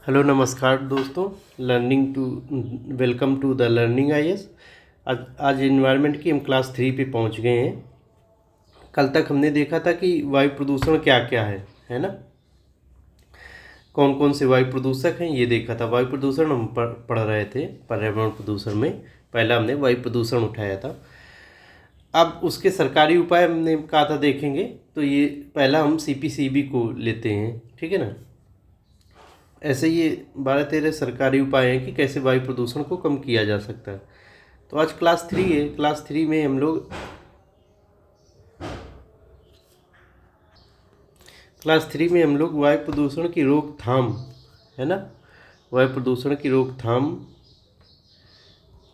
Hello नमस्कार दोस्तों। Welcome to the learning IAS. आज इन्वायरमेंट की हम क्लास 3 पे पहुंच गए हैं। कल तक हमने देखा था कि वायु प्रदूषण क्या क्या है ना। कौन कौन से वायु प्रदूषक हैं ये देखा था। वायु प्रदूषण हम पढ़ रहे थे पर्यावरण प्रदूषण में। पहला हमने वायु प्रदूषण उठाया था। अब उसके सरकारी उपाय हमने कहा था देखेंगे। तो ये पहला हम सीपीसीबी को लेते हैं, ठीक है ना। ऐसे ये 12-13 सरकारी उपाय हैं कि कैसे वायु प्रदूषण को कम किया जा सकता है। तो आज क्लास 3 है। क्लास 3 में हम लोग वायु प्रदूषण की रोकथाम, है ना, वायु प्रदूषण की रोकथाम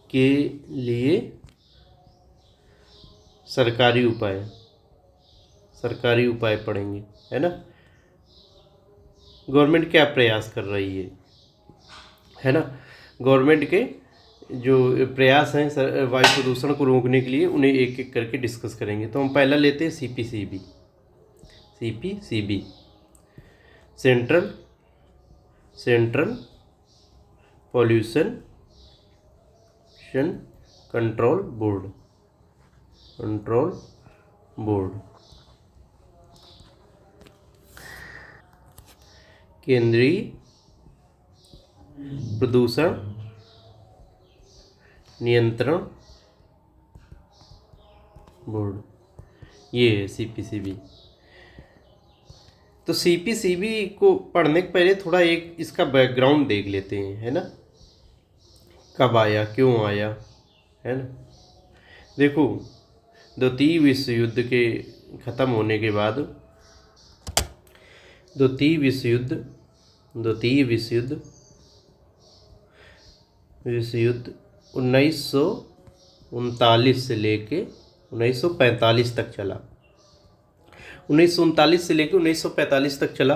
के लिए सरकारी उपाय पढ़ेंगे, है ना। गवर्नमेंट क्या प्रयास कर रही है ना। गवर्नमेंट के जो प्रयास हैं वायु प्रदूषण को रोकने के लिए, उन्हें एक एक करके डिस्कस करेंगे। तो हम पहला लेते हैं CPCB. Central pollution control board. केंद्रीय प्रदूषण नियंत्रण बोर्ड, ये है सीपीसीबी। तो सीपीसीबी को पढ़ने के पहले थोड़ा एक इसका बैकग्राउंड देख लेते हैं, है ना। कब आया, क्यों आया, है ना। देखो, द्वितीय विश्व युद्ध के ख़त्म होने के बाद द्वितीय विश्व युद्ध 1939 से लेके 1945 तक चला। 1939 से लेकर 1945 तक चला।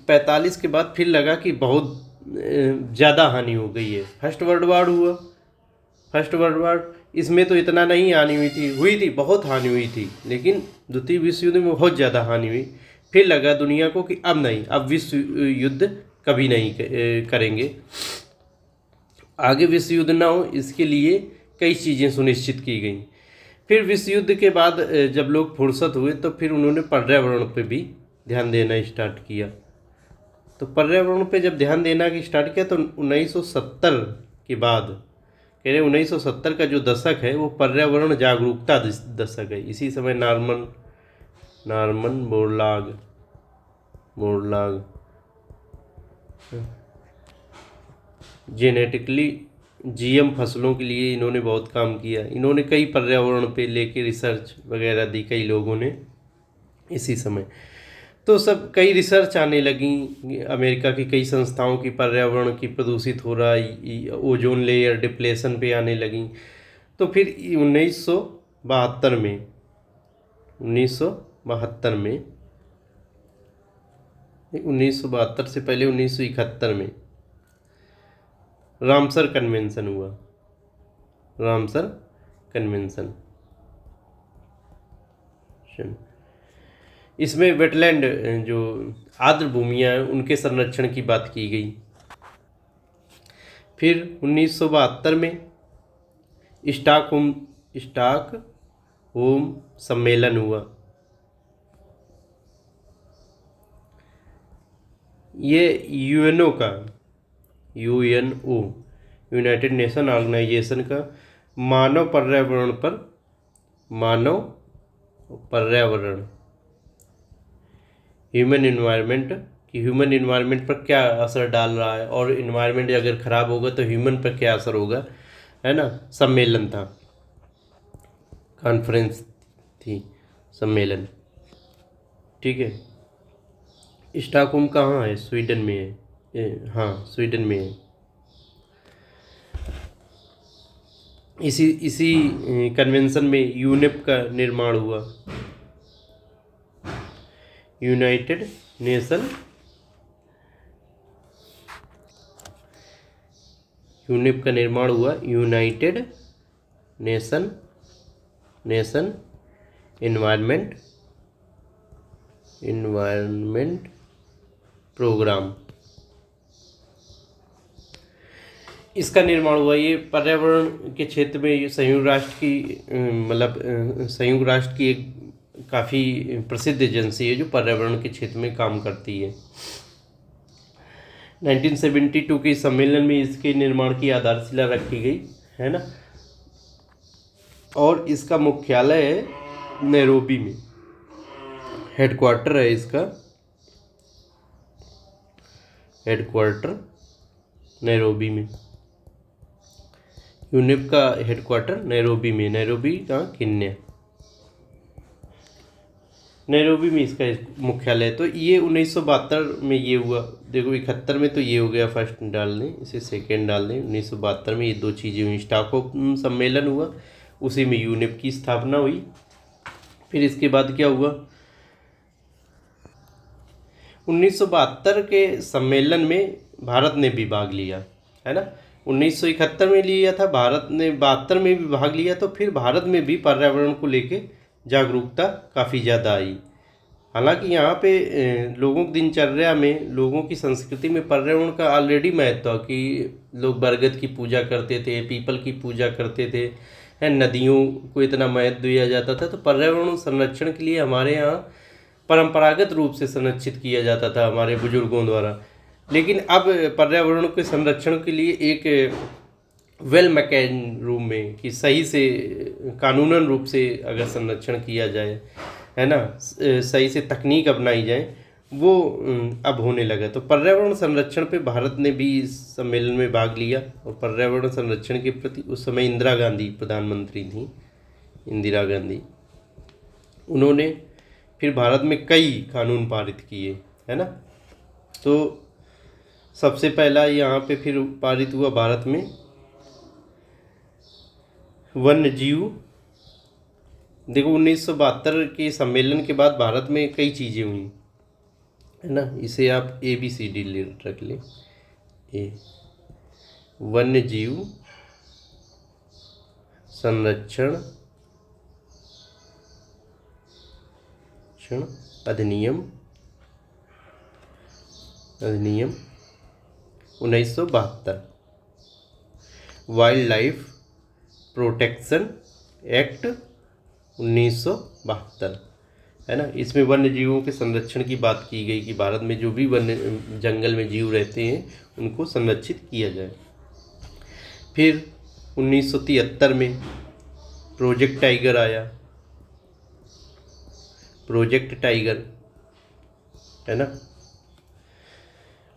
45 के बाद फिर लगा कि बहुत ज़्यादा हानि हो गई है। फर्स्ट वर्ल्ड वार इसमें तो इतना नहीं हानि हुई थी, बहुत हानि हुई थी। लेकिन द्वितीय विश्व युद्ध में बहुत ज़्यादा हानि हुई। फिर लगा दुनिया को कि अब नहीं, अब विश्व युद्ध कभी नहीं करेंगे, आगे विश्व युद्ध ना हो, इसके लिए कई चीज़ें सुनिश्चित की गई। फिर विश्व युद्ध के बाद जब लोग फुर्सत हुए तो फिर उन्होंने पर्यावरण पे भी ध्यान देना स्टार्ट किया। तो पर्यावरण पे जब ध्यान देना स्टार्ट किया तो 1970 के बाद, कह रहे 1970 का जो दशक है वो पर्यावरण जागरूकता दशक है। इसी समय नॉर्मन बोरलाग जेनेटिकली जीएम फसलों के लिए इन्होंने बहुत काम किया। इन्होंने कई पर्यावरण पे लेके रिसर्च वगैरह दी कई लोगों ने इसी समय। तो सब कई रिसर्च आने लगी। अमेरिका की कई संस्थाओं की पर्यावरण की प्रदूषित हो रहा है, ओजोन लेयर डिप्लेशन पे आने लगी। तो फिर 1972 में 1972 से पहले 1971 में रामसर कन्वेंशन हुआ। इसमें वेटलैंड, जो आर्द्र भूमियाँ हैं, उनके संरक्षण की बात की गई। फिर 1972 में स्टॉकहोम सम्मेलन हुआ। ये यूएनओ यूनाइटेड नेशन ऑर्गेनाइजेशन का मानव पर्यावरण ह्यूमन इन्वायरमेंट पर क्या असर डाल रहा है, और इन्वायरमेंट अगर ख़राब होगा तो ह्यूमन पर क्या असर होगा, है ना। सम्मेलन था, कॉन्फ्रेंस थी, सम्मेलन, ठीक है। स्टॉकहोम कहाँ है? स्वीडन में है। हाँ, स्वीडन में है। इसी कन्वेंशन में यूनेप का निर्माण हुआ। यूनाइटेड नेशन यूनेप का निर्माण हुआ। यूनाइटेड नेशन इन्वायरमेंट प्रोग्राम, इसका निर्माण हुआ। ये पर्यावरण के क्षेत्र में ये संयुक्त राष्ट्र की संयुक्त राष्ट्र की एक काफ़ी प्रसिद्ध एजेंसी है जो पर्यावरण के क्षेत्र में काम करती है। 1972 के सम्मेलन में इसके निर्माण की आधारशिला रखी गई है ना। और इसका मुख्यालय है नैरोबी में, हेडक्वार्टर है इसका, हेडक्वार्टर नैरोबी में। यूनेप का हेडक्वार्टर नैरोबी में, नैरोबी का केन्या, नैरोबी में इसका मुख्यालय है। तो ये 1972 में ये हुआ। देखो 71 में तो ये हो गया फर्स्ट डाल दें, इसे सेकेंड डाल दें। 1972 में ये दो चीज़ें हुई। स्टॉकहोम सम्मेलन हुआ, उसी में यूनेप की स्थापना हुई। फिर इसके बाद क्या हुआ, 1972 के सम्मेलन में भारत ने भी भाग लिया है ना। 1971 में लिया था भारत ने, 72 में भी भाग लिया। तो फिर भारत में भी पर्यावरण को लेके जागरूकता काफ़ी ज़्यादा आई। हालांकि यहाँ पे लोगों की दिनचर्या में, लोगों की संस्कृति में पर्यावरण का ऑलरेडी महत्व है कि लोग बरगद की पूजा करते थे, पीपल की पूजा करते थे, है, नदियों को इतना महत्व दिया जाता था। तो पर्यावरण संरक्षण के लिए हमारे यहाँ परंपरागत रूप से संरक्षित किया जाता था हमारे बुजुर्गों द्वारा। लेकिन अब पर्यावरण के संरक्षण के लिए एक वेल मैकेन रूम में कि सही से कानूनन रूप से अगर संरक्षण किया जाए, है ना, सही से तकनीक अपनाई जाए, वो अब होने लगा। तो पर्यावरण संरक्षण पे भारत ने भी इस सम्मेलन में भाग लिया। और पर्यावरण संरक्षण के प्रति उस समय इंदिरा गांधी प्रधानमंत्री थी, इंदिरा गांधी, उन्होंने फिर भारत में कई कानून पारित किए, है ना। तो सबसे पहला यहाँ पे फिर पारित हुआ भारत में वन्य जीव। देखो 1972 के सम्मेलन के बाद भारत में कई चीज़ें हुई, है ना। इसे आप ABCD ले रख लें। ए, वन्य जीव संरक्षण अधिनियम 1972, वाइल्ड लाइफ प्रोटेक्शन एक्ट 1972, है ना। इसमें वन्य जीवों के संरक्षण की बात की गई कि भारत में जो भी वन्य जंगल में जीव रहते हैं उनको संरक्षित किया जाए। फिर 1973 में प्रोजेक्ट टाइगर आया, प्रोजेक्ट टाइगर, है ना।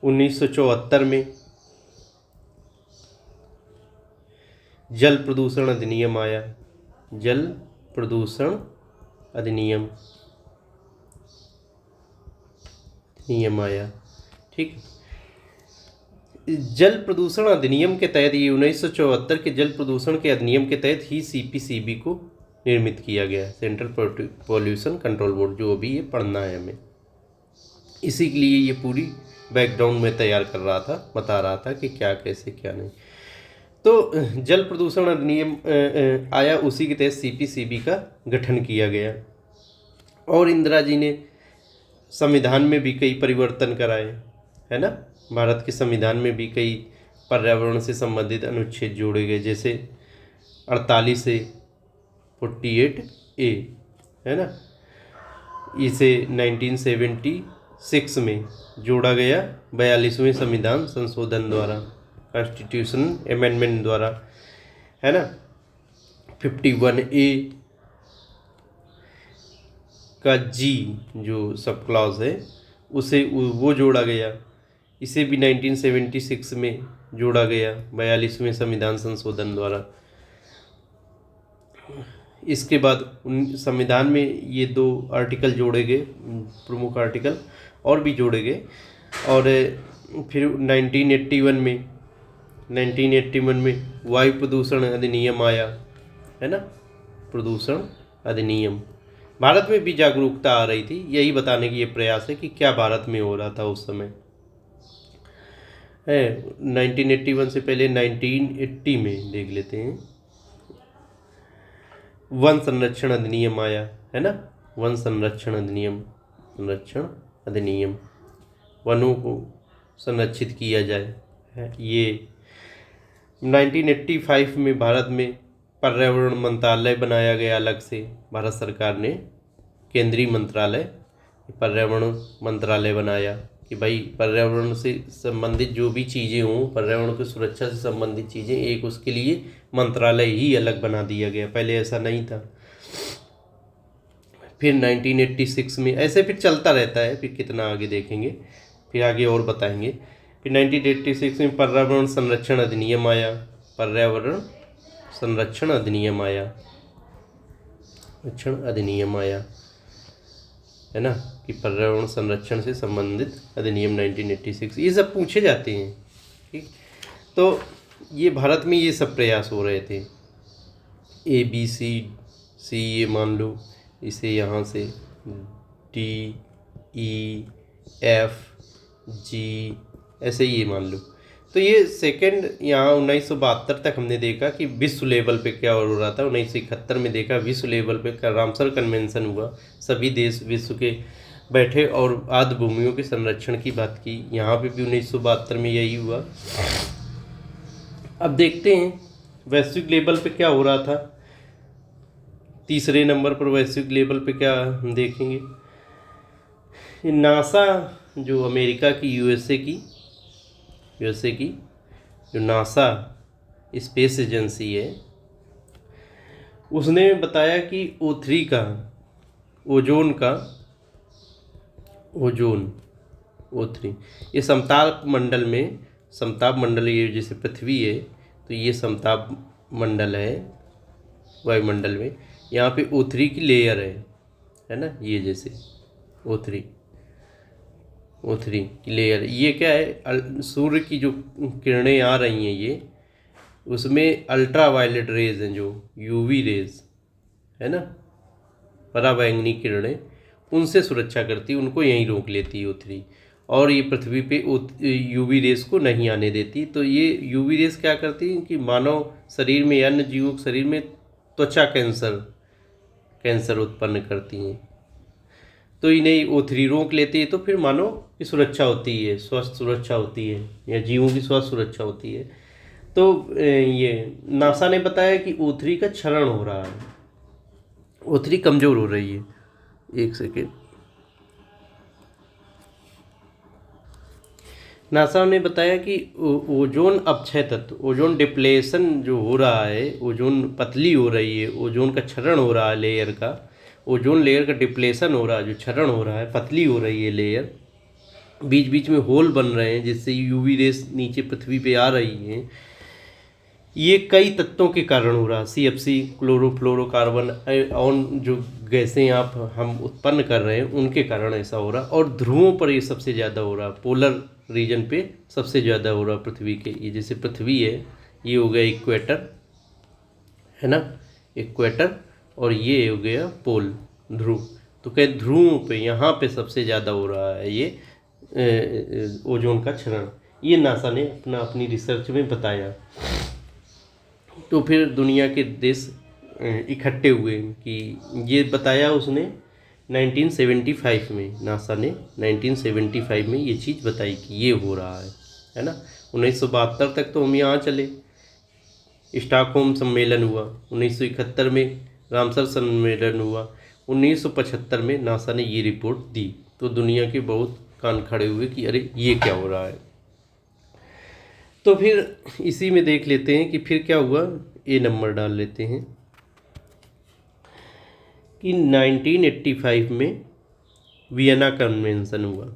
1974 में जल प्रदूषण अधिनियम आया, जल प्रदूषण अधिनियम आया, ठीक। जल प्रदूषण अधिनियम के तहत, ये 1974 के जल प्रदूषण के अधिनियम के तहत ही CPCB को निर्मित किया गया, सेंट्रल पॉल्यूशन कंट्रोल बोर्ड, जो अभी ये पढ़ना है हमें। इसी के लिए ये पूरी बैकग्राउंड में तैयार कर रहा था, बता रहा था कि क्या कैसे क्या नहीं। तो जल प्रदूषण अधिनियम आया, उसी के तहत CPCB का गठन किया गया। और इंदिरा जी ने संविधान में भी कई परिवर्तन कराए, है ना। भारत के संविधान में भी कई पर्यावरण से संबंधित अनुच्छेद जोड़े गए, जैसे 48 से 48A, है ना। इसे 1976 में जोड़ा गया 42वें संविधान संशोधन द्वारा, कॉन्स्टिट्यूशन अमेंडमेंट द्वारा, है ना। 51A का G जो सब क्लॉज है, उसे वो जोड़ा गया। इसे भी 1976 में जोड़ा गया 42वें संविधान संशोधन द्वारा। इसके बाद संविधान में ये 2 आर्टिकल जोड़े गए, प्रमुख आर्टिकल और भी जोड़े गए। और फिर 1981 में वायु प्रदूषण अधिनियम आया, है ना, प्रदूषण अधिनियम। भारत में भी जागरूकता आ रही थी, यही बताने की ये प्रयास है कि क्या भारत में हो रहा था उस समय, है। 1981 से पहले 1980 में देख लेते हैं, वन संरक्षण अधिनियम आया, है ना। वन संरक्षण अधिनियम, वनों को संरक्षित किया जाए, है ये। 1985 में भारत में पर्यावरण मंत्रालय बनाया गया अलग से, भारत सरकार ने केंद्रीय मंत्रालय पर्यावरण मंत्रालय बनाया कि भाई पर्यावरण से संबंधित जो भी चीज़ें हों, पर्यावरण की सुरक्षा से संबंधित चीज़ें, एक उसके लिए मंत्रालय ही अलग बना दिया गया, पहले ऐसा नहीं था। फिर 1986 में ऐसे फिर चलता रहता है, फिर कितना आगे देखेंगे, फिर आगे और बताएंगे। फिर 1986 में पर्यावरण संरक्षण अधिनियम आया, पर्यावरण संरक्षण अधिनियम आया, अधिनियम आया, है ना, कि पर्यावरण संरक्षण से संबंधित अधिनियम 1986, ये सब पूछे जाते हैं। ठीक, तो ये भारत में ये सब प्रयास हो रहे थे, ABCD ये मान लो, इसे यहाँ से DEFG ऐसे ही ये मान लो। तो ये सेकंड यहाँ 1972 तक हमने देखा कि विश्व लेवल पे क्या हो रहा था। 1971 में देखा विश्व लेवल पे रामसर कन्वेंशन हुआ, सभी देश विश्व के बैठे और आर्द्र भूमियों के संरक्षण की बात की। यहाँ पे भी 1972 में यही हुआ। अब देखते हैं वैश्विक लेवल पे क्या हो रहा था। तीसरे नंबर पर वैश्विक लेवल पे क्या हम देखेंगे, नासा जो अमेरिका की यूएसए की जो नासा स्पेस एजेंसी है, उसने बताया कि O3 का ओजोन O3 ये समताप मंडल ये जैसे पृथ्वी है तो ये समताप मंडल है वायुमंडल में, यहाँ पे O3 की लेयर है ना, ये जैसे O3 की लेयर, ये क्या है, सूर्य की जो किरणें आ रही हैं ये, उसमें अल्ट्रा वायलेट रेज हैं जो UV रेज है ना, पराबैंगनी किरणें, उनसे सुरक्षा करती है, उनको यहीं रोक लेती है O3, और ये पृथ्वी पे UV रेस को नहीं आने देती। तो ये UV रेस क्या करती है कि मानव शरीर में, अन्य जीवों के शरीर में त्वचा कैंसर उत्पन्न करती हैं, तो इन्हें O3 रोक लेती है, तो फिर मानव की सुरक्षा होती है, स्वस्थ सुरक्षा होती है, या जीवों की स्वस्थ सुरक्षा होती है। तो ये नासा ने बताया कि O3 का क्षरण हो रहा है, O3 कमज़ोर हो रही है। एक सेकेंड, नासा ने बताया कि ओजोन अपक्षय तत्व, ओजोन डिप्लेशन जो हो रहा है, ओजोन पतली हो रही है, ओजोन का क्षरण हो रहा है, लेयर का, ओजोन लेयर का डिप्लेशन हो रहा है, जो क्षरण हो रहा है, पतली हो रही है लेयर, बीच बीच में होल बन रहे हैं जिससे UV रेस नीचे पृथ्वी पे आ रही हैं। ये कई तत्वों के कारण हो रहा है, CFC क्लोरोफ्लोरोकार्बन और जो गैसें हम उत्पन्न कर रहे हैं उनके कारण ऐसा हो रहा, और ध्रुवों पर ये सबसे ज़्यादा हो रहा, पोलर रीजन पे सबसे ज़्यादा हो रहा पृथ्वी के। ये जैसे पृथ्वी है, ये हो गया इक्वेटर, है ना, इक्वेटर, और ये हो गया पोल, ध्रुव। तो कई ध्रुवों पे, यहाँ पे सबसे ज़्यादा हो रहा है ये ओजोन का क्षरण, ये नासा ने अपनी रिसर्च में बताया। तो फिर दुनिया के देश इकट्ठे हुए कि ये बताया उसने 1975 में, नासा ने 1975 में ये चीज़ बताई कि ये हो रहा है ना। 1972 तक तो हम यहाँ चले, स्टॉकहोम सम्मेलन हुआ, 1971 में रामसर सम्मेलन हुआ, 1975 में नासा ने ये रिपोर्ट दी, तो दुनिया के बहुत कान खड़े हुए कि अरे ये क्या हो रहा है। तो फिर इसी में देख लेते हैं कि फिर क्या हुआ, ये नंबर डाल लेते हैं कि 1985 में वियना कन्वेंशन हुआ,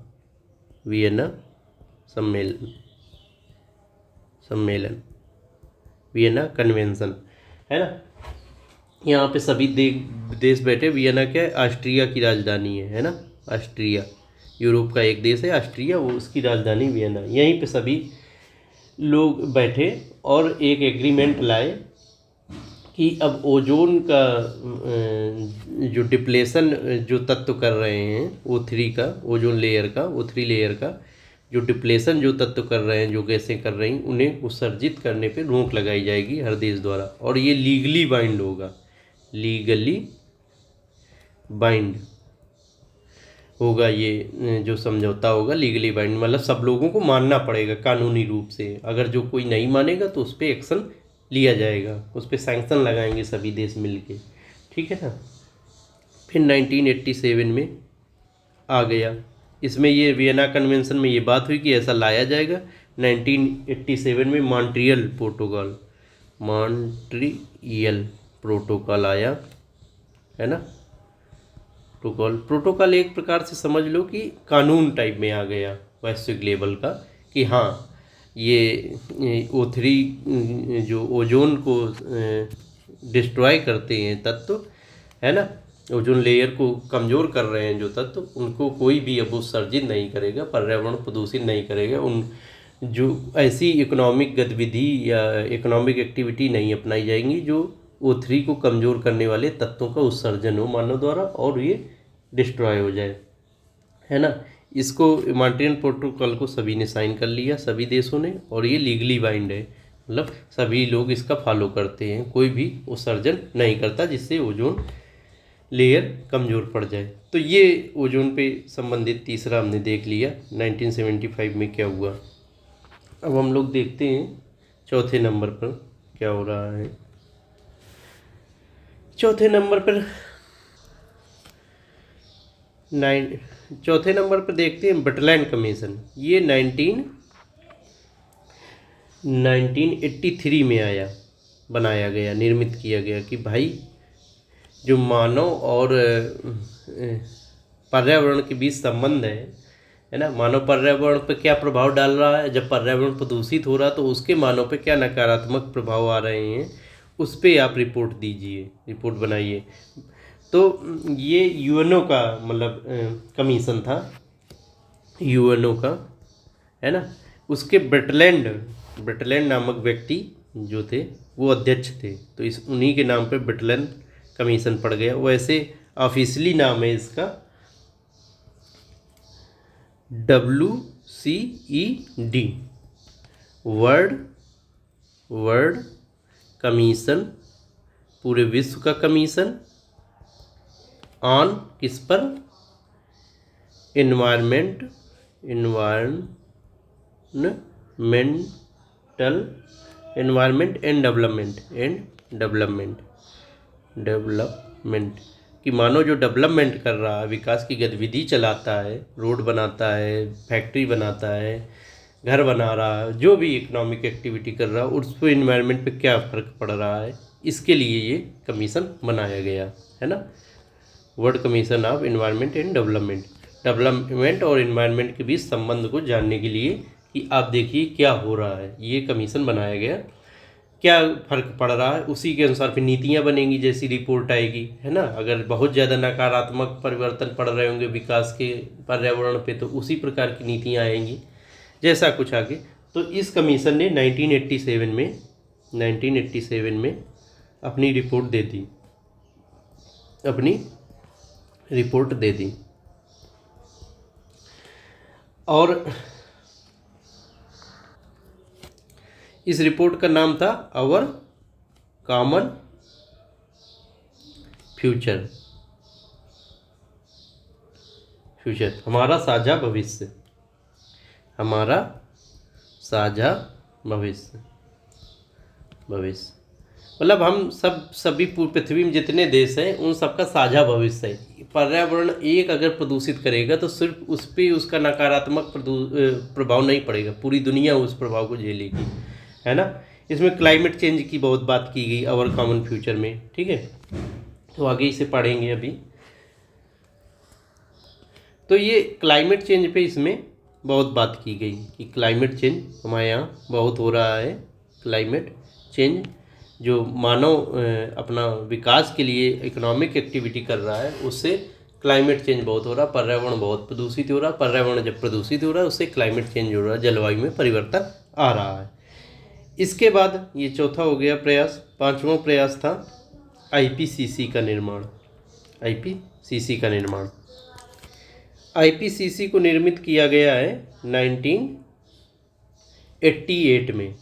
वियना सम्मेलन वियना कन्वेंशन, है ना। यहाँ पे सभी देश बैठे, वियना क्या है, ऑस्ट्रिया की राजधानी है ना, ऑस्ट्रिया यूरोप का एक देश है ऑस्ट्रिया, वो उसकी राजधानी वियना। यहीं पे सभी लोग बैठे और एक एग्रीमेंट लाए कि अब ओजोन का जो डिप्लेशन जो तत्व कर रहे हैं O3 का, ओजोन लेयर का, O3 लेयर का जो डिप्लेशन जो तत्व कर रहे हैं, जो गैसें कर रही हैं, उन्हें उत्सर्जित करने पे रोक लगाई जाएगी हर देश द्वारा, और ये लीगली बाइंड होगा, लीगली बाइंड होगा ये जो समझौता होगा लीगली बाइंड, मतलब सब लोगों को मानना पड़ेगा कानूनी रूप से। अगर जो कोई नहीं मानेगा तो उस पर एक्शन लिया जाएगा, उस पर सैंक्शन लगाएंगे सभी देश मिलके, ठीक है ना। फिर 1987 में आ गया, इसमें ये वियना कन्वेंशन में ये बात हुई कि ऐसा लाया जाएगा। 1987 में मॉन्ट्रियल प्रोटोकॉल आया, है ना। प्रोटोकॉल एक प्रकार से समझ लो कि कानून टाइप में आ गया वैश्विक लेवल का, कि हाँ ये O3 जो ओजोन को डिस्ट्रॉय करते हैं तत्व, है ना, ओजोन लेयर को कमज़ोर कर रहे हैं जो तत्व, उनको कोई भी अब उत्सर्जित नहीं करेगा, पर्यावरण प्रदूषित नहीं करेगा। उन जो ऐसी इकोनॉमिक गतिविधि या इकोनॉमिक एक्टिविटी नहीं अपनाई जाएंगी जो O3 को कमज़ोर करने वाले तत्वों का उत्सर्जन हो मानव द्वारा और ये डिस्ट्रॉय हो जाए, है ना। इसको मॉन्ट्रियल प्रोटोकॉल को सभी ने साइन कर लिया, सभी देशों ने, और ये लीगली बाइंड है, मतलब सभी लोग इसका फॉलो करते हैं, कोई भी उत्सर्जन नहीं करता जिससे ओजोन लेयर कमज़ोर पड़ जाए। तो ये ओजोन पे संबंधित तीसरा हमने देख लिया 1975 में क्या हुआ। अब हम लोग देखते हैं चौथे नंबर पर क्या हो रहा है। चौथे नंबर पर देखते हैं बटलैंड कमीशन। ये 1983 में आया, बनाया गया, निर्मित किया गया कि भाई जो मानव और पर्यावरण के बीच संबंध है ना, मानव पर्यावरण पर क्या प्रभाव डाल रहा है, जब पर्यावरण प्रदूषित हो रहा है तो उसके मानव पे क्या नकारात्मक प्रभाव आ रहे हैं, उस पर आप रिपोर्ट दीजिए, रिपोर्ट बनाइए। तो ये यूएनओ का मतलब कमीशन था, यूएनओ का, है ना। उसके ब्रिटलैंड नामक व्यक्ति जो थे वो अध्यक्ष थे, तो इस उन्हीं के नाम पे ब्रिटलैंड कमीशन पड़ गया। वैसे ऑफिशियली नाम है इसका WCED, वर्ल्ड कमीशन, पूरे विश्व का कमीशन ऑन किस पर, एनवायरमेंट एंड डेवलपमेंट कि मानो जो डेवलपमेंट कर रहा है, विकास की गतिविधि चलाता है, रोड बनाता है, फैक्ट्री बनाता है, घर बना रहा है, जो भी इकोनॉमिक एक्टिविटी कर रहा है, उस पर इन्वायरमेंट पे क्या फ़र्क पड़ रहा है, इसके लिए ये कमीशन बनाया गया, है ना। World commission of environment and development और एनवायरनमेंट के बीच संबंध को जानने के लिए कि आप देखिए क्या हो रहा है, ये कमीशन बनाया गया, क्या फ़र्क पड़ रहा है, उसी के अनुसार फिर नीतियाँ बनेंगी, जैसी रिपोर्ट आएगी, है ना। अगर बहुत ज़्यादा नकारात्मक परिवर्तन पड़ रहे होंगे विकास के पर्यावरण पे तो उसी प्रकार की नीतियाँ आएंगी, जैसा कुछ आगे। तो इस कमीशन ने 1987 में अपनी रिपोर्ट दे दी, और इस रिपोर्ट का नाम था आवर कॉमन फ्यूचर, हमारा साझा भविष्य, मतलब हम सभी पृथ्वी में जितने देश हैं उन सबका साझा भविष्य है। पर्यावरण एक अगर प्रदूषित करेगा तो सिर्फ उस पर उसका नकारात्मक प्रभाव नहीं पड़ेगा, पूरी दुनिया उस प्रभाव को झेलेगी, है ना। इसमें क्लाइमेट चेंज की बहुत बात की गई आवर कॉमन फ्यूचर में, ठीक है, तो आगे इसे पढ़ेंगे अभी। तो ये क्लाइमेट चेंज पे इसमें बहुत बात की गई कि क्लाइमेट चेंज हमारे यहाँ बहुत हो रहा है। क्लाइमेट चेंज जो मानव अपना विकास के लिए इकोनॉमिक एक्टिविटी कर रहा है, उससे क्लाइमेट चेंज बहुत हो रहा है, पर्यावरण बहुत प्रदूषित हो रहा है, पर्यावरण जब प्रदूषित हो रहा है उससे क्लाइमेट चेंज हो रहा है, जलवायु में परिवर्तन आ रहा है। इसके बाद ये चौथा हो गया प्रयास। पांचवा प्रयास था आईपीसीसी का निर्माण। आईपीसीसी को निर्मित किया गया है 1988 में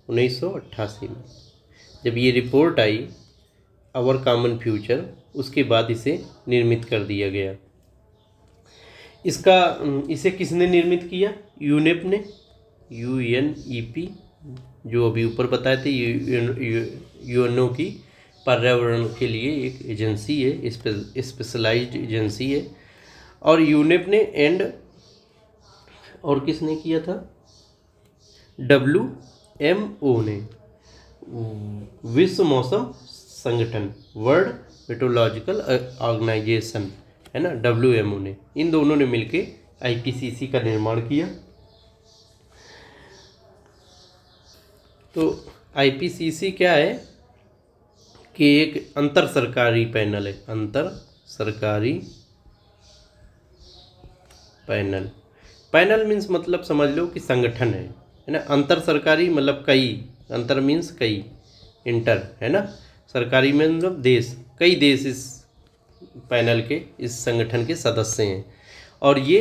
1988 में जब ये रिपोर्ट आई आवर कॉमन फ्यूचर, उसके बाद इसे निर्मित कर दिया गया। इसे किसने निर्मित किया? यूनेप ने, UNEP, जो अभी ऊपर बताए थे, यूएनओ की पर्यावरण के लिए एक एजेंसी है, स्पेशलाइज्ड एजेंसी है। और यूनेप ने और किसने किया था? WMO ने, विश्व मौसम संगठन, वर्ल्ड मेट्रोलॉजिकल ऑर्गेनाइजेशन, है ना, WMO ने, इन दोनों ने मिलके IPCC का निर्माण किया। तो IPCC क्या है कि एक अंतर सरकारी पैनल है, अंतर सरकारी पैनल मीन्स मतलब समझ लो कि संगठन है ना। अंतर सरकारी मतलब कई, अंतर मीन्स कई, इंटर, है ना, सरकारी में मतलब देश, कई देश इस पैनल के, इस संगठन के सदस्य हैं। और ये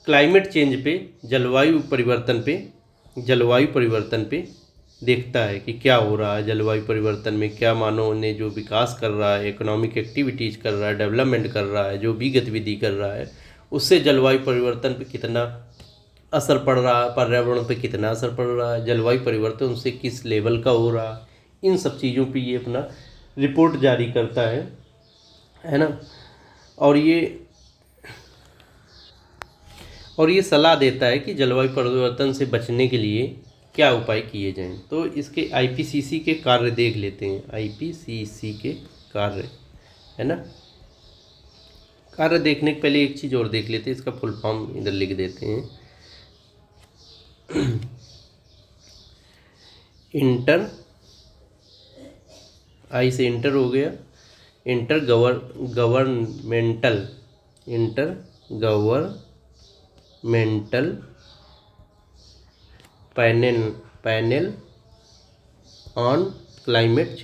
क्लाइमेट चेंज पे, जलवायु परिवर्तन पे देखता है कि क्या हो रहा है जलवायु परिवर्तन में, क्या मानव ने जो विकास कर रहा है, इकोनॉमिक एक्टिविटीज़ कर रहा है, डेवलपमेंट कर रहा है, जो भी गतिविधि कर रहा है, उससे जलवायु परिवर्तन पे कितना असर पड़ रहा है, पर्यावरण पे कितना असर पड़ रहा है, जलवायु परिवर्तन उससे किस लेवल का हो रहा है, इन सब चीज़ों पे ये अपना रिपोर्ट जारी करता है ना। और ये सलाह देता है कि जलवायु परिवर्तन से बचने के लिए क्या उपाय किए जाएं। तो इसके IPCC के कार्य देख लेते हैं, IPCC के कार्य, है ना। कार्य देखने के पहले एक चीज़ और देख लेते हैं, इसका फुल फॉर्म इधर लिख देते हैं। इंटर, आई से इंटर हो गया, inter governmental panel on climate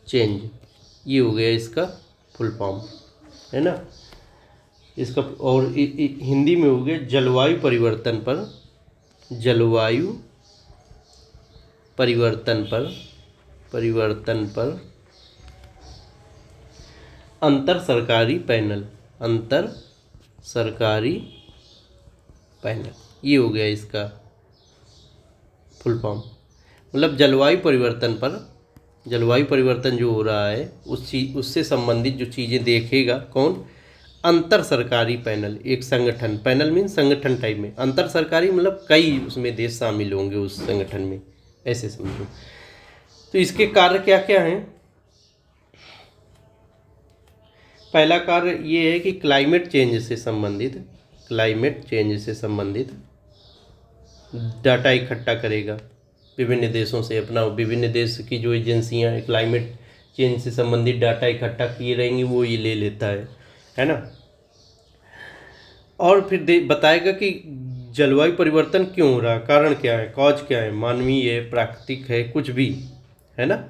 change, ये हो गया इसका फुल फॉर्म, है ना। इसका और हिंदी में हो गया जलवायु परिवर्तन पर अंतर सरकारी पैनल, ये हो गया इसका फुल फॉर्म। मतलब जलवायु परिवर्तन जो हो रहा है उससे संबंधित जो चीज़ें देखेगा कौन? अंतर सरकारी पैनल, एक संगठन, पैनल मीन संगठन टाइप में, अंतर सरकारी मतलब कई उसमें देश शामिल होंगे उस संगठन में, ऐसे समझो। तो इसके कार्य क्या क्या हैं? पहला कार्य ये है कि क्लाइमेट चेंज से संबंधित डाटा इकट्ठा करेगा विभिन्न देशों से, अपना विभिन्न देश की जो एजेंसियां क्लाइमेट चेंज से संबंधित डाटा इकट्ठा किए रहेंगी वो ये ले लेता है ना। और फिर बताएगा कि जलवायु परिवर्तन क्यों हो रहा है, कारण क्या है, कॉज क्या है, मानवीय है, प्राकृतिक है, कुछ भी, है ना,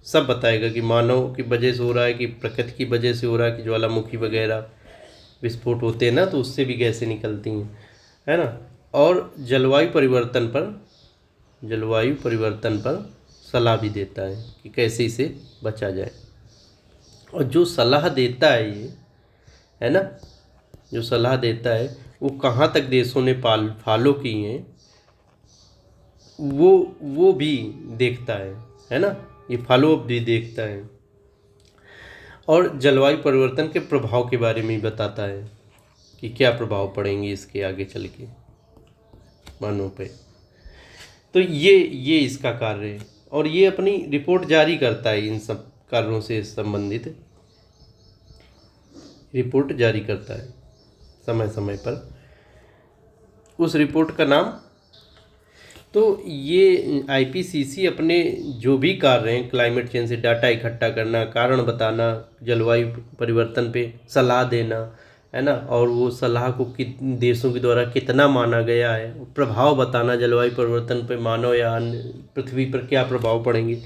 सब बताएगा कि मानव की वजह से हो रहा है कि प्रकृति की वजह से हो रहा है, कि ज्वालामुखी वगैरह विस्फोट होते हैं ना तो उससे भी गैसें निकलती हैं, है ना। और जलवायु परिवर्तन पर सलाह भी देता है कि कैसे इसे बचा जाए। और जो सलाह देता है ये, है ना, जो सलाह देता है वो कहाँ तक देशों ने फॉलो की हैं वो भी देखता है ना, ये फॉलो अप भी देखता है। और जलवायु परिवर्तन के प्रभाव के बारे में भी बताता है कि क्या प्रभाव पड़ेंगे इसके आगे चल के मानव पे। तो ये इसका कार्य है और ये अपनी रिपोर्ट जारी करता है, इन सब कार्यों से संबंधित रिपोर्ट जारी करता है समय समय पर। उस रिपोर्ट का नाम, तो ये IPCC अपने जो भी कार्य हैं, क्लाइमेट चेंज से डाटा इकट्ठा करना, कारण बताना, जलवायु परिवर्तन पे सलाह देना, है ना, और वो सलाह को देशों के द्वारा कितना माना गया है, प्रभाव बताना जलवायु परिवर्तन पे मानव या अन्य पृथ्वी पर क्या प्रभाव पड़ेंगे,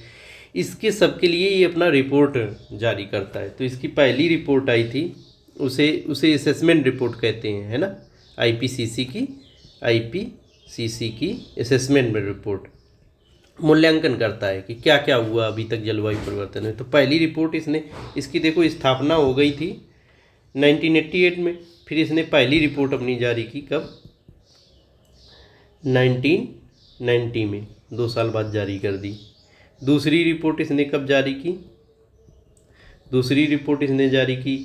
इसके सब के लिए ये अपना रिपोर्ट जारी करता है। तो इसकी पहली रिपोर्ट आई थी, उसे असेसमेंट रिपोर्ट कहते हैं, है ना, IPCC की असेसमेंट में रिपोर्ट। मूल्यांकन करता है कि क्या क्या हुआ अभी तक जलवायु परिवर्तन में। तो पहली रिपोर्ट इसकी देखो स्थापना हो गई थी 1988 में। फिर इसने पहली रिपोर्ट अपनी जारी की कब? 1990 में, 2 साल बाद जारी कर दी। दूसरी रिपोर्ट इसने कब जारी की? दूसरी रिपोर्ट इसने जारी की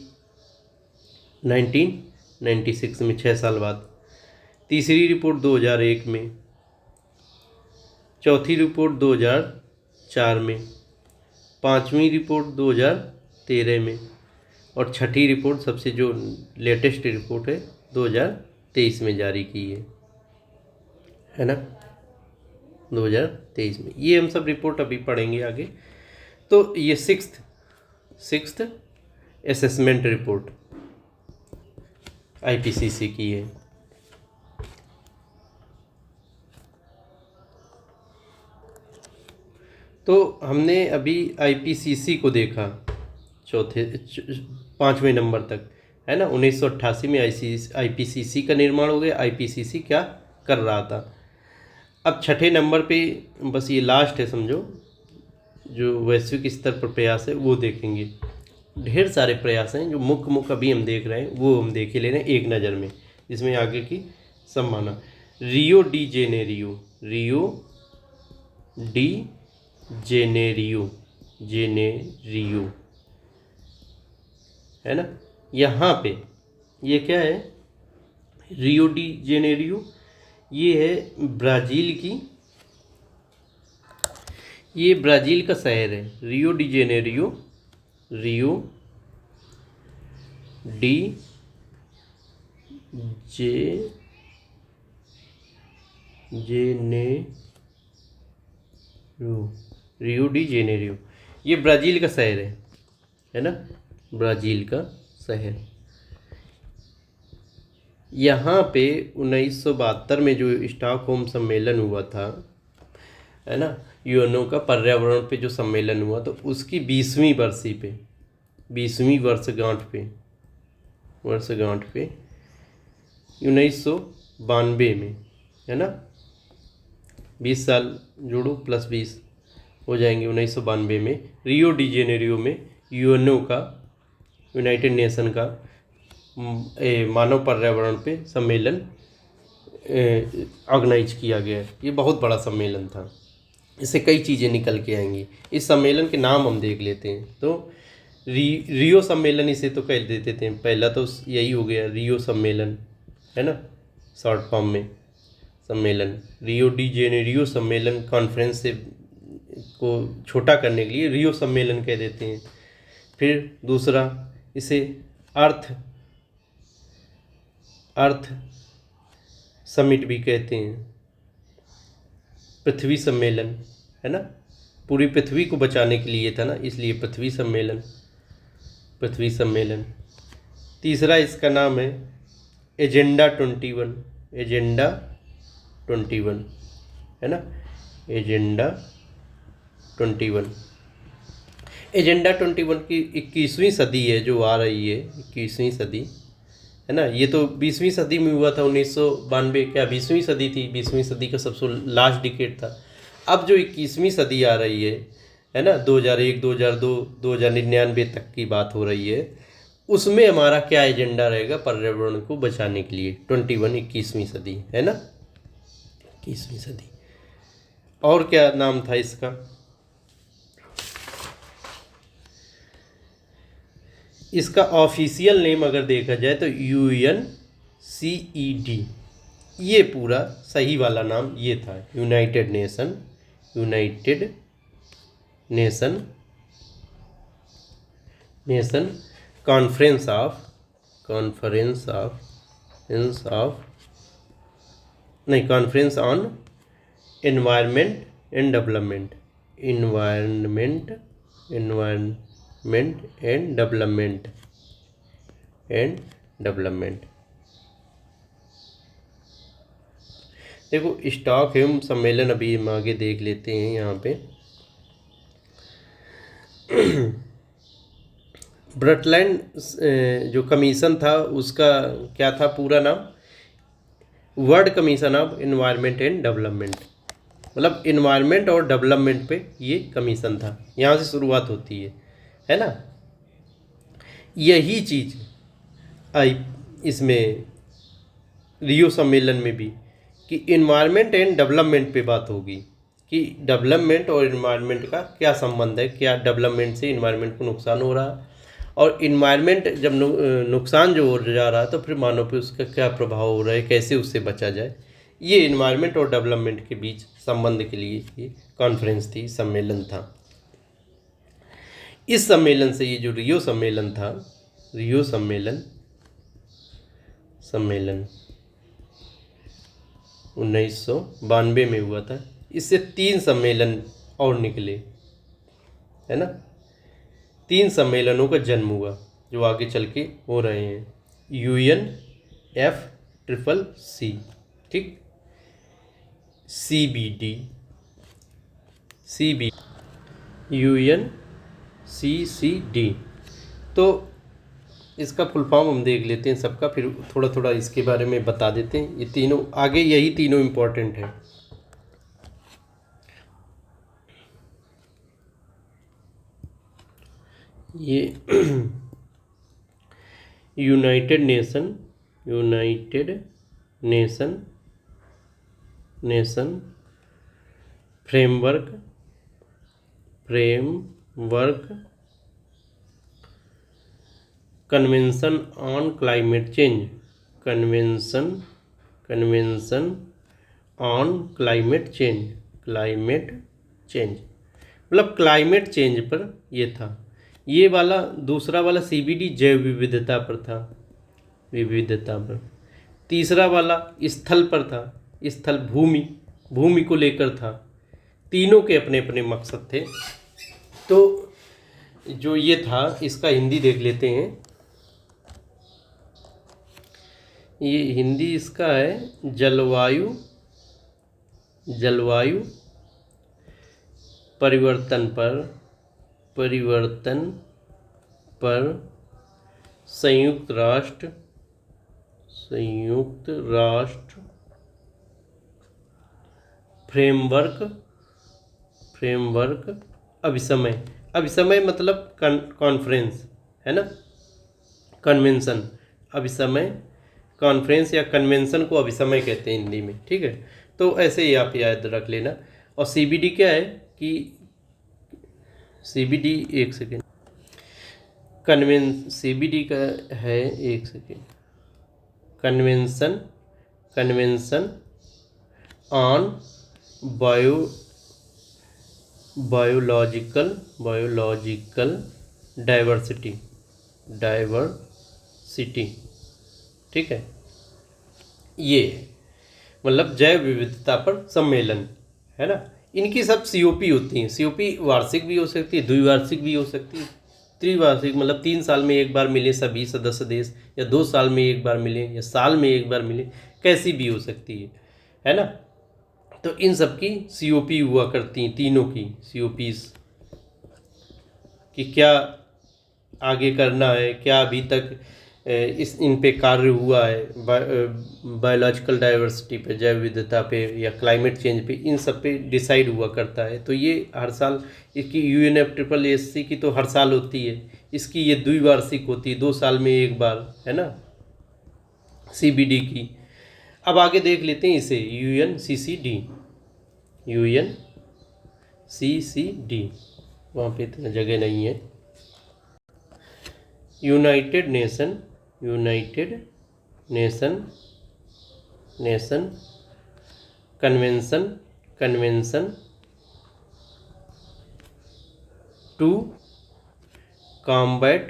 1996 में, 6 साल बाद। तीसरी रिपोर्ट 2001 में। चौथी रिपोर्ट 2004 में। पांचवी रिपोर्ट 2013 में। और छठी रिपोर्ट सबसे जो लेटेस्ट रिपोर्ट है 2023 में जारी की है ना, 2023 में। ये हम सब रिपोर्ट अभी पढ़ेंगे आगे। तो ये सिक्स्थ असेसमेंट रिपोर्ट आईपीसीसी की है। तो हमने अभी आईपीसीसी को देखा 5वें नंबर तक, है ना। 1988 में आईपीसीसी का निर्माण हो गया। आईपीसीसी क्या कर रहा था? अब छठे नंबर पे बस ये लास्ट है समझो, जो वैश्विक स्तर पर प्रयास है वो देखेंगे। ढेर सारे प्रयास हैं जो मुख्य अभी हम देख रहे हैं, वो हम देख ही ले रहे हैं एक नज़र में, जिसमें आगे की संभावना। रियो डी जेनेरियो है ना। यहाँ पे ये क्या है? रियो डी जेनेरियो, ये है ब्राज़ील का शहर है। रियो डी जेनेरियो ये ब्राज़ील का शहर है ना, ब्राज़ील का शहर। यहाँ पे 1972 में जो स्टॉकहोम सम्मेलन हुआ था, है ना, यूएनओ का पर्यावरण पे जो सम्मेलन हुआ, तो उसकी 20वीं वर्षगांठ पे 1992 में, है ना, 20 साल जोड़ो प्लस 20 हो जाएंगे। 1992 में रियो डी जेनेरियो में यूएनओ का, यूनाइटेड नेशन का मानव पर्यावरण पे सम्मेलन ऑर्गेनाइज किया गया। ये बहुत बड़ा सम्मेलन था, इससे कई चीज़ें निकल के आएंगी। इस सम्मेलन के नाम हम देख लेते हैं। तो रियो सम्मेलन इसे तो कह देते थे, पहला तो यही हो गया रियो सम्मेलन, है ना, शॉर्ट फॉर्म में सम्मेलन। रियो डी जेनेरियो सम्मेलन कॉन्फ्रेंस से को छोटा करने के लिए रियो सम्मेलन कह देते हैं। फिर दूसरा, इसे अर्थ समिट भी कहते हैं। पृथ्वी सम्मेलन, है ना, पूरी पृथ्वी को बचाने के लिए था ना, इसलिए पृथ्वी सम्मेलन। तीसरा इसका नाम है एजेंडा 21, है ना, एजेंडा 21। एजेंडा 21 की 21वीं सदी है जो आ रही है, 21वीं सदी, है ना। ये तो 20वीं सदी में हुआ था, 1992, क्या 20वीं सदी थी? 20वीं सदी का सबसे लास्ट डिकेड था। अब जो 21वीं सदी आ रही है ना, 2001, 2002, 2099 तक की बात हो रही है, उसमें हमारा क्या एजेंडा रहेगा पर्यावरण को बचाने के लिए? 21वीं सदी, है ना, 21वीं सदी। और क्या नाम था इसका? इसका ऑफिशियल नेम अगर देखा जाए तो UNCED, ये पूरा सही वाला नाम ये था, United nation conference on environment and development, देखो स्टॉकहोम सम्मेलन अभी हम आगे देख लेते हैं। यहाँ पे ब्रटलैंड जो कमीशन था उसका क्या था पूरा नाम? World commission of environment and development, मतलब इन्वायरमेंट और डेवलपमेंट पे ये कमीशन था, यहाँ से शुरुआत होती है ना। यही चीज़ आई इसमें रियो सम्मेलन में भी, कि इन्वायरमेंट एंड डेवलपमेंट पे बात होगी कि डेवलपमेंट और इन्वायरमेंट का क्या संबंध है, क्या डेवलपमेंट से इन्वायरमेंट को नुकसान हो रहा है, और इन्वायरमेंट जब नुकसान जो हो जा रहा है तो फिर मानव पे उसका क्या प्रभाव हो रहा है, कैसे उससे बचा जाए। ये इन्वायरमेंट और डेवलपमेंट के बीच संबंध के लिए ये कॉन्फ्रेंस थी, सम्मेलन था। इस सम्मेलन से ये जो रियो सम्मेलन था, रियो सम्मेलन 1992 में हुआ था। इससे 3 सम्मेलन और निकले, है ना। 3 सम्मेलनों का जन्म हुआ जो आगे चल के हो रहे हैं। UNFCCC, ठीक, CBD, UNCCD। तो इसका फुल फॉर्म हम देख लेते हैं सबका, फिर थोड़ा थोड़ा इसके बारे में बता देते हैं। ये तीनों आगे, यही तीनों इम्पोर्टेंट है। ये United nation framework convention on climate change, convention on climate change, मतलब क्लाइमेट चेंज पर ये था। ये वाला दूसरा वाला CBD जैव विविधता पर था, विविधता पर। तीसरा वाला स्थल पर था, स्थल भूमि को लेकर था। तीनों के अपने अपने मकसद थे। तो जो ये था, इसका हिंदी देख लेते हैं। ये हिंदी इसका है, जलवायु परिवर्तन पर संयुक्त राष्ट्र फ्रेमवर्क अभिसमय मतलब कॉन्फ्रेंस, है ना। कन्वेंशन अभिसमय, कॉन्फ्रेंस या कन्वेंशन को अभिसमय कहते हैं हिंदी में, ठीक है। तो ऐसे ही आप याद रख लेना। और CBD क्या है कि CBD, एक सेकेंड, CBD का है, एक second, convention on biological diversity, ठीक है। ये मतलब जैव विविधता पर सम्मेलन, है ना। इनकी सब COP होती हैं। COP वार्षिक भी हो सकती है, द्विवार्षिक भी हो सकती है, त्रिवार्षिक मतलब 3 साल में एक बार मिले सभी सदस्य देश, या 2 साल में एक बार मिले, या साल में एक बार मिले, कैसी भी हो सकती है ना। तो इन सब की COP हुआ करती हैं, तीनों की COPs, कि क्या आगे करना है, क्या अभी तक इन पे कार्य हुआ है, बायोलॉजिकल डाइवर्सिटी पे, जैव विविधता पे, या क्लाइमेट चेंज पे, इन सब पे डिसाइड हुआ करता है। तो ये हर साल, इसकी UNFCCC की तो हर साल होती है, इसकी ये द्विवार्षिक होती है, 2 साल में एक बार, है ना, CBD की। अब आगे देख लेते हैं इसे, UNCCD, वहाँ पे इतना जगह नहीं है। United Nation convention to combat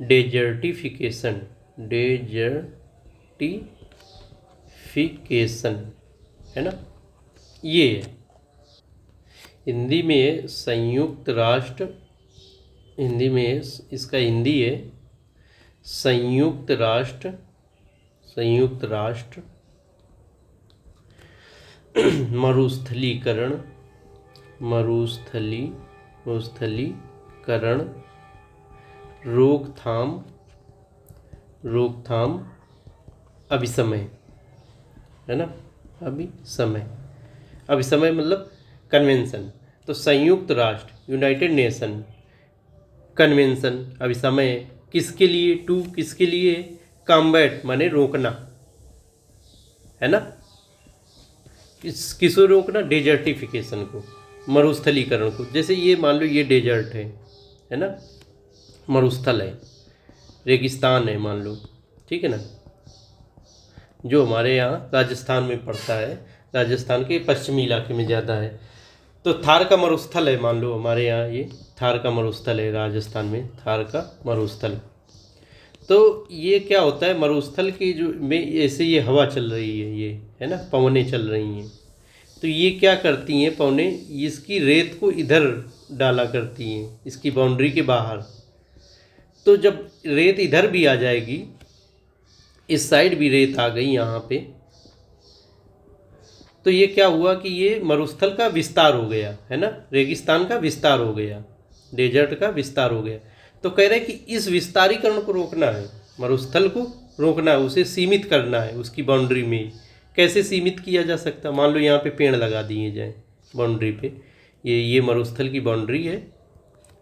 desertification, है ना। ये हिंदी में संयुक्त राष्ट्र, हिंदी में इसका हिंदी है संयुक्त राष्ट्र मरुस्थलीकरण रोकथाम अभिसमय, है ना। अभिसमय मतलब कन्वेंशन। तो संयुक्त राष्ट्र यूनाइटेड नेशन कन्वेंशन अभिसमय किसके लिए, टू किसके लिए, कॉम्बैट माने रोकना, है ना। किसको रोकना, डेजर्टिफिकेशन को, मरुस्थलीकरण को। जैसे ये मान लो ये डेजर्ट है ना, मरुस्थल है, रेगिस्तान है मान लो, ठीक है ना, जो हमारे यहाँ राजस्थान में पड़ता है, राजस्थान के पश्चिमी इलाके में ज़्यादा है। तो थार का मरुस्थल है मान लो हमारे यहाँ, ये थार का मरुस्थल है राजस्थान में, थार का मरुस्थल। तो ये क्या होता है, मरुस्थल की जो में ऐसे ये हवा चल रही है, ये है ना, पवनें चल रही हैं। तो ये क्या करती हैं पवनें, इसकी रेत को इधर डाला करती हैं, इसकी बाउंड्री के बाहर। तो जब रेत इधर भी आ जाएगी, इस साइड भी रेत आ गई यहाँ पे, तो ये क्या हुआ कि ये मरुस्थल का विस्तार हो गया, है ना, रेगिस्तान का विस्तार हो गया, डेजर्ट का विस्तार हो गया। तो कह रहे हैं कि इस विस्तारीकरण को रोकना है, मरुस्थल को रोकना है, उसे सीमित करना है उसकी बाउंड्री में। कैसे सीमित किया जा सकता, मान लो यहाँ पे पेड़ लगा दिए जाए बाउंड्री पे, ये मरुस्थल की बाउंड्री है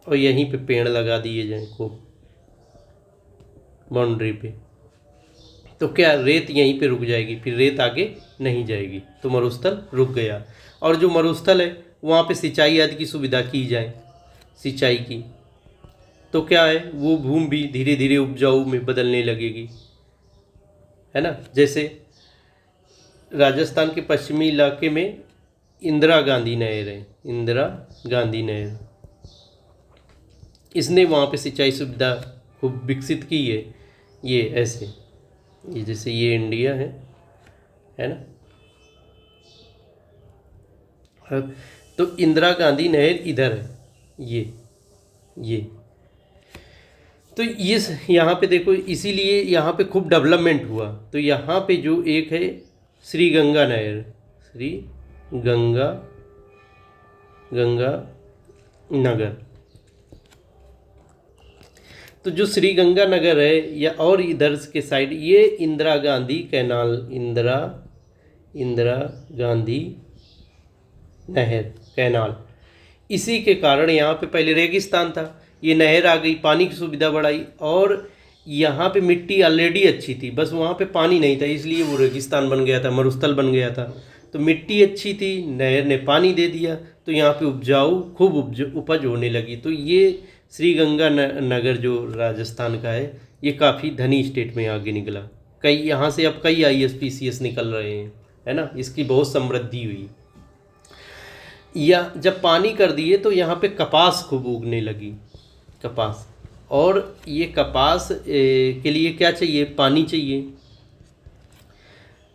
और यहीं पे पेड़ लगा दिए जाए खूब बाउंड्री पे, तो क्या रेत यहीं पे रुक जाएगी, फिर रेत आगे नहीं जाएगी, तो मरुस्थल रुक गया। और जो मरुस्थल है वहाँ पे सिंचाई आदि की सुविधा की जाए, सिंचाई की, तो क्या है, वो भूमि भी धीरे धीरे उपजाऊ में बदलने लगेगी, है ना। जैसे राजस्थान के पश्चिमी इलाके में इंदिरा गांधी नहर है, इंदिरा गांधी नहर, इसने वहाँ पे सिंचाई सुविधा खूब विकसित की है। ये ऐसे, ये जैसे ये इंडिया है ना, तो इंदिरा गांधी नहर इधर है, ये तो ये यहाँ पे देखो, इसीलिए यहाँ पे खूब डेवलपमेंट हुआ। तो यहाँ पे जो एक है श्री गंगा नहर, श्री गंगा नगर, तो जो श्री गंगा नगर है, या और इधर के साइड ये इंदिरा गांधी कैनाल, इंदिरा गांधी नहर कैनाल, इसी के कारण यहाँ पे पहले रेगिस्तान था, ये नहर आ गई, पानी की सुविधा बढ़ाई, और यहाँ पे मिट्टी ऑलरेडी अच्छी थी, बस वहाँ पे पानी नहीं था, इसलिए वो रेगिस्तान बन गया था, मरुस्थल बन गया था। तो मिट्टी अच्छी थी, नहर ने पानी दे दिया, तो यहाँ पे खूब उपज होने लगी। तो ये श्री गंगा नगर जो राजस्थान का है, ये काफ़ी धनी स्टेट में आगे निकला। कई यहाँ से अब कई ISPCS निकल रहे हैं, है ना, इसकी बहुत समृद्धि हुई। या जब पानी कर दिए तो यहाँ पे कपास खूब उगने लगी, कपास। और ये कपास के लिए क्या चाहिए, पानी चाहिए,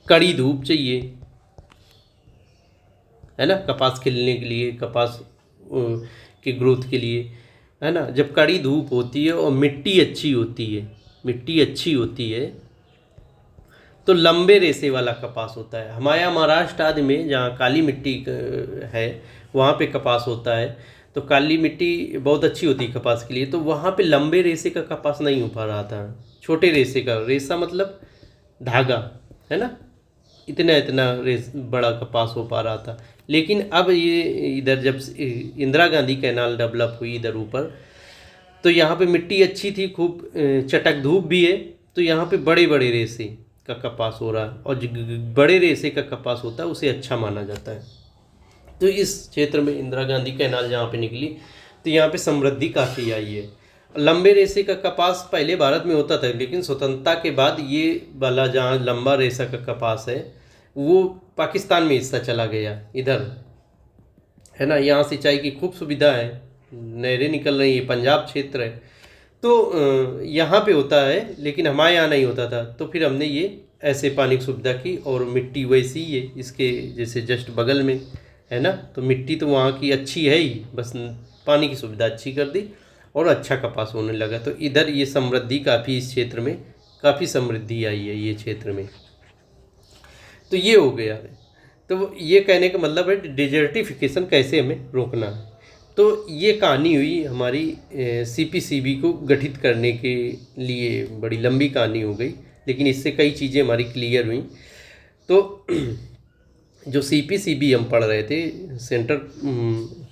कड़ी धूप चाहिए, है ना, कपास खिलने के लिए, कपास के ग्रोथ के लिए, है ना। जब कड़ी धूप होती है और मिट्टी अच्छी होती है, तो लंबे रेशे वाला कपास होता है। हमारे यहाँ महाराष्ट्र आदि में जहाँ काली मिट्टी है, वहाँ पे कपास होता है, तो काली मिट्टी बहुत अच्छी होती है कपास के लिए। तो वहाँ पे लंबे रेशे का कपास नहीं हो पा रहा था, छोटे रेशे का, रेशा मतलब धागा, है ना, इतना बड़ा कपास हो पा रहा था। लेकिन अब ये इधर जब इंदिरा गांधी कैनाल डेवलप हुई इधर ऊपर, तो यहाँ पे मिट्टी अच्छी थी, खूब चटक धूप भी है, तो यहाँ पे बड़े बड़े रेशे का कपास हो रहा है, और जो बड़े रेशे का कपास होता है उसे अच्छा माना जाता है। तो इस क्षेत्र में इंदिरा गांधी कैनाल जहाँ पे निकली, तो यहाँ पे समृद्धि काफ़ी आई है। लंबे रेशे का कपास पहले भारत में होता था, लेकिन स्वतंत्रता के बाद ये वाला जहाँ लंबा रेशा का कपास है वो पाकिस्तान में हिस्सा चला गया, इधर, है ना। यहाँ सिंचाई की खूब सुविधा है, नहरें निकल रही है, पंजाब क्षेत्र है, तो यहाँ पे होता है, लेकिन हमारे यहाँ नहीं होता था। तो फिर हमने ये ऐसे पानी की सुविधा की, और मिट्टी वैसी ही है इसके जैसे जस्ट बगल में, है ना। तो मिट्टी तो वहाँ की अच्छी है ही, बस पानी की सुविधा अच्छी कर दी और अच्छा कपास होने लगा। तो इधर ये समृद्धि काफ़ी, इस क्षेत्र में काफ़ी समृद्धि आई है ये क्षेत्र में। तो ये हो गया है। तो ये कहने का मतलब है डिजर्टिफिकेशन कैसे हमें रोकना है। तो ये कहानी हुई हमारी CPCB को गठित करने के लिए, बड़ी लंबी कहानी हो गई, लेकिन इससे कई चीज़ें हमारी क्लियर हुई। तो जो CPCB हम पढ़ रहे थे, सेंट्रल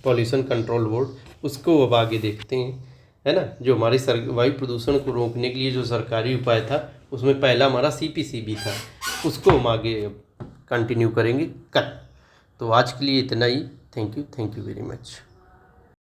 पॉल्यूशन कंट्रोल बोर्ड, उसको अब आगे देखते हैं, है ना। जो हमारे वायु प्रदूषण को रोकने के लिए जो सरकारी उपाय था, उसमें पहला हमारा CPCB था, उसको हम आगे कंटिन्यू करेंगे कल। तो आज के लिए इतना ही। Thank you very much.